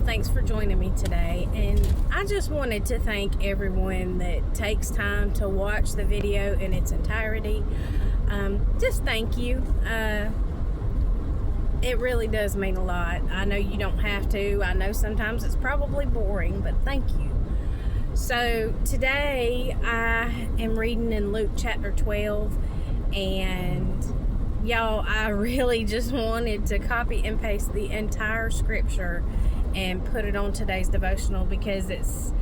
thanks for joining me today. And I just wanted to thank everyone that takes time to watch the video in its entirety. Just thank you. It really does mean a lot. I know you don't have to. I know sometimes it's probably boring, but thank you. So today I am reading in Luke chapter 12, and y'all, I really just wanted to copy and paste the entire scripture and put it on today's devotional because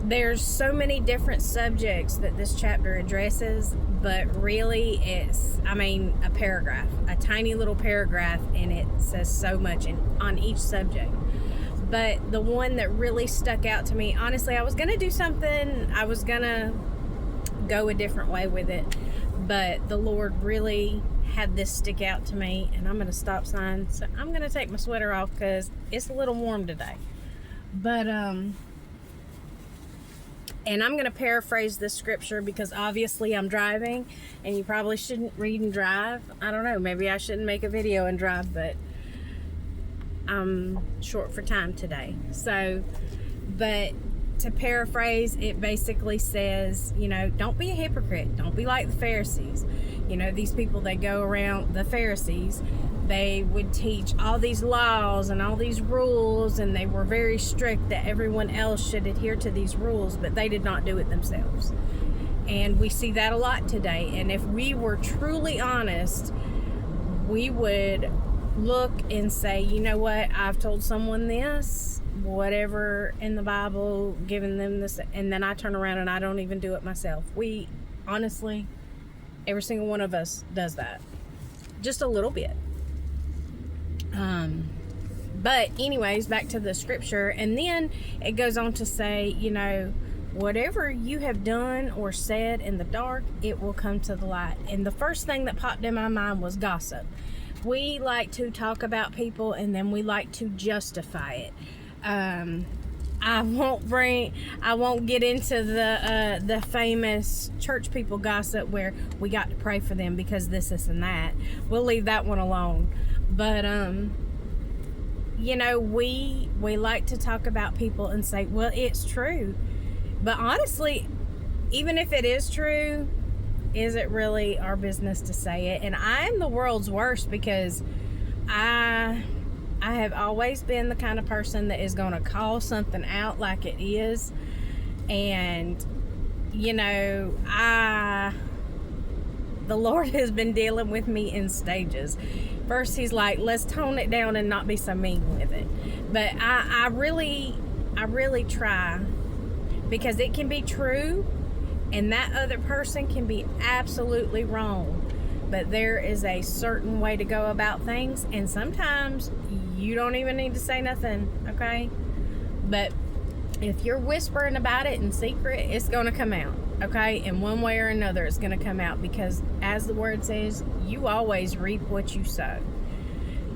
there's so many different subjects that this chapter addresses, but really it's a paragraph, a tiny little paragraph, and it says so much on each subject. But the one that really stuck out to me, honestly, I was going to do something, I was going to go a different way with it, but the Lord really had this stick out to me, and I'm at a stop sign, so I'm going to take my sweater off because it's a little warm today. But, and I'm going to paraphrase this scripture because obviously I'm driving, and you probably shouldn't read and drive. I don't know, maybe I shouldn't make a video and drive, but I'm short for time today. So, but to paraphrase, it basically says, don't be a hypocrite. Don't be like the Pharisees. These people that go around, the Pharisees, they would teach all these laws and all these rules, and they were very strict that everyone else should adhere to these rules, but they did not do it themselves. And we see that a lot today. And if we were truly honest, we would look and say, you know what, I've told someone this, whatever in the Bible, giving them this, and then I turn around and I don't even do it myself. We honestly, every single one of us does that, just a little bit. But anyways, back to the scripture, and then it goes on to say, whatever you have done or said in the dark, it will come to the light. And the first thing that popped in my mind was gossip. We like to talk about people, and then we like to justify it. I won't get into the famous church people gossip where we got to pray for them because this and that. We'll leave that one alone. But we like to talk about people and say, well, it's true. But honestly, even if it is true, is it really our business to say it? And I am the world's worst because I have always been the kind of person that is going to call something out like it is. And, the Lord has been dealing with me in stages. First, he's like, let's tone it down and not be so mean with it. But I really try, because it can be true and that other person can be absolutely wrong. But there is a certain way to go about things, and sometimes you don't even need to say nothing, okay? But if you're whispering about it in secret, it's going to come out, okay? In one way or another, it's going to come out, because as the word says, you always reap what you sow.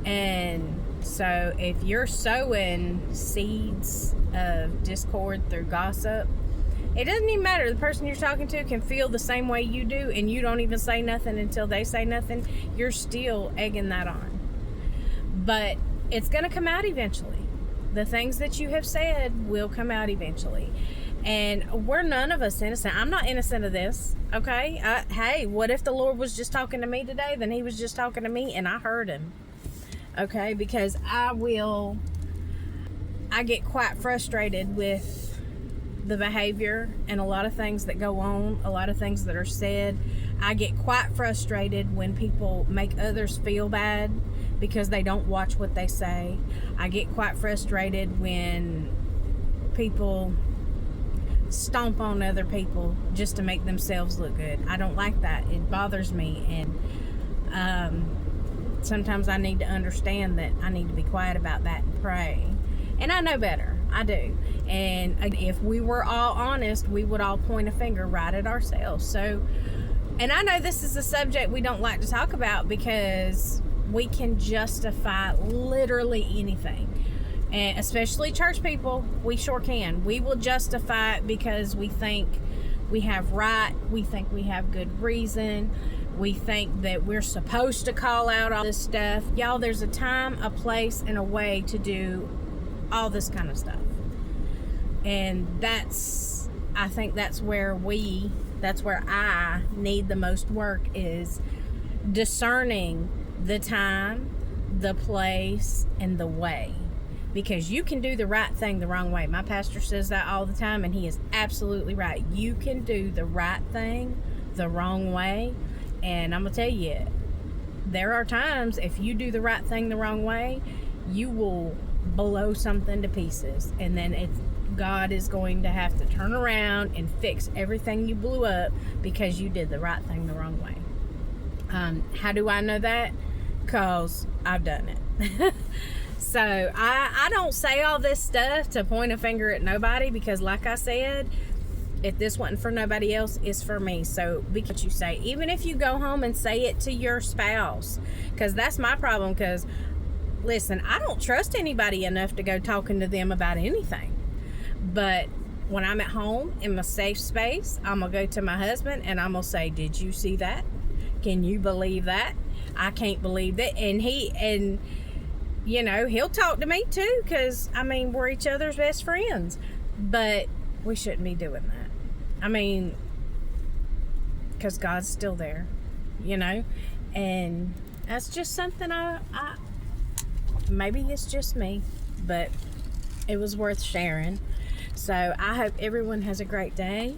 And so if you're sowing seeds of discord through gossip, it doesn't even matter. The person you're talking to can feel the same way you do, and you don't even say nothing until they say nothing. You're still egging that on. But it's going to come out eventually. The things that you have said will come out eventually. And we're none of us innocent. I'm not innocent of this, okay? Hey, what if the Lord was just talking to me today? Then he was just talking to me and I heard him, okay? Because I get quite frustrated with the behavior and a lot of things that go on, a lot of things that are said. I get quite frustrated when people make others feel bad because they don't watch what they say. I get quite frustrated when people stomp on other people just to make themselves look good. I don't like that. It bothers me, and sometimes I need to understand that I need to be quiet about that and pray. And I know better. I do. And if we were all honest, we would all point a finger right at ourselves. So, and I know this is a subject we don't like to talk about because we can justify literally anything. And especially church people, we sure can. We will justify it because we think we have right. We think we have good reason. We think that we're supposed to call out all this stuff. Y'all, there's a time, a place, and a way to do all this kind of stuff. And I think that's where I need the most work, is discerning the time, the place, and the way. Because you can do the right thing the wrong way. My pastor says that all the time, and he is absolutely right. You can do the right thing the wrong way. And I'm going to tell you, there are times if you do the right thing the wrong way, you will blow something to pieces. And then God is going to have to turn around and fix everything you blew up because you did the right thing the wrong way. How do I know that? Because I've done it. So I don't say all this stuff to point a finger at nobody, because like I said, if this wasn't for nobody else, it's for me. So be what you say. Even if you go home and say it to your spouse, because that's my problem. Because listen, I don't trust anybody enough to go talking to them about anything. But when I'm at home in my safe space, I'm going to go to my husband and I'm going to say, did you see that? Can you believe that? I can't believe that. And you know, he'll talk to me too, because, I mean, we're each other's best friends. But we shouldn't be doing that. I mean, because God's still there, you know? And that's just something maybe it's just me, but it was worth sharing. So I hope everyone has a great day.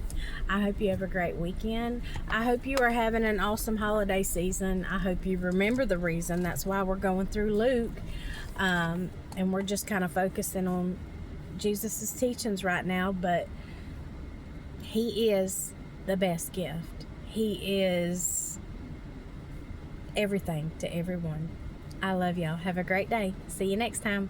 I hope you have a great weekend. I hope you are having an awesome holiday season. I hope you remember the reason. That's why we're going through Luke. And we're just kind of focusing on Jesus' teachings right now. But he is the best gift. He is everything to everyone. I love y'all. Have a great day. See you next time.